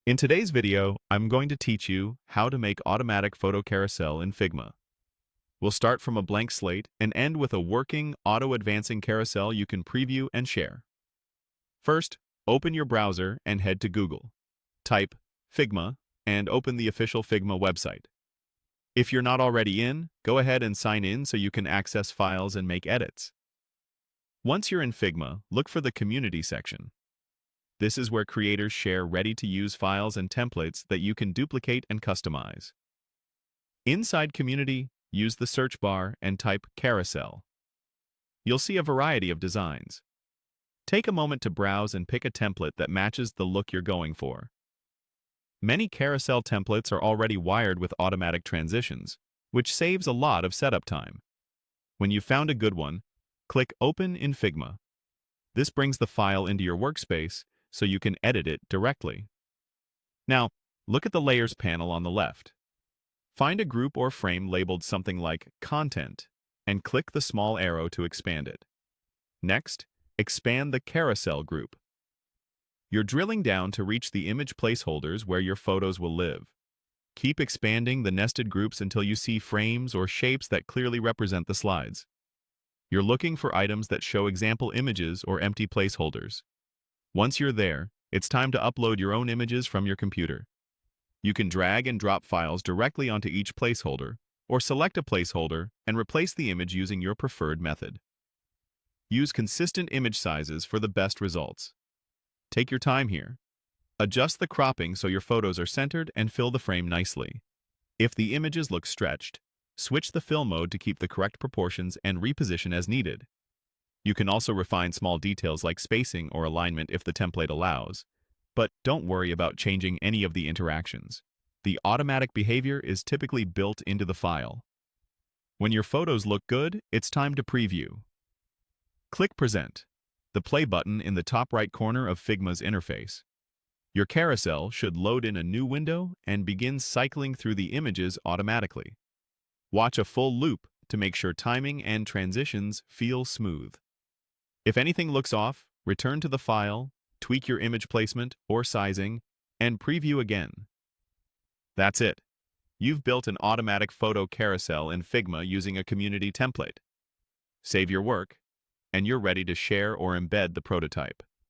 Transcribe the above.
In today's video, I'm going to teach you how to make automatic photo carousel in Figma. We'll start from a blank slate and end with a working, auto-advancing carousel you can preview and share. First, open your browser and head to Google. Type Figma and open the official Figma website. If you're not already in, go ahead and sign in so you can access files and make edits. Once you're in Figma, look for the Community section. This is where creators share ready-to-use files and templates that you can duplicate and customize. Inside Community, use the search bar and type Carousel. You'll see a variety of designs. Take a moment to browse and pick a template that matches the look you're going for. Many carousel templates are already wired with automatic transitions, which saves a lot of setup time. When you've found a good one, click Open in Figma. This brings the file into your workspace so you can edit it directly. Now, look at the Layers panel on the left. Find a group or frame labeled something like Content and click the small arrow to expand it. Next, expand the Carousel group. You're drilling down to reach the image placeholders where your photos will live. Keep expanding the nested groups until you see frames or shapes that clearly represent the slides. You're looking for items that show example images or empty placeholders. Once you're there, it's time to upload your own images from your computer. You can drag and drop files directly onto each placeholder, or select a placeholder and replace the image using your preferred method. Use consistent image sizes for the best results. Take your time here. Adjust the cropping so your photos are centered and fill the frame nicely. If the images look stretched, switch the fill mode to keep the correct proportions and reposition as needed. You can also refine small details like spacing or alignment if the template allows, but don't worry about changing any of the interactions. The automatic behavior is typically built into the file. When your photos look good, it's time to preview. Click Present, the play button in the top right corner of Figma's interface. Your carousel should load in a new window and begin cycling through the images automatically. Watch a full loop to make sure timing and transitions feel smooth. If anything looks off, return to the file, tweak your image placement or sizing, and preview again. That's it. You've built an automatic photo carousel in Figma using a community template. Save your work, and you're ready to share or embed the prototype.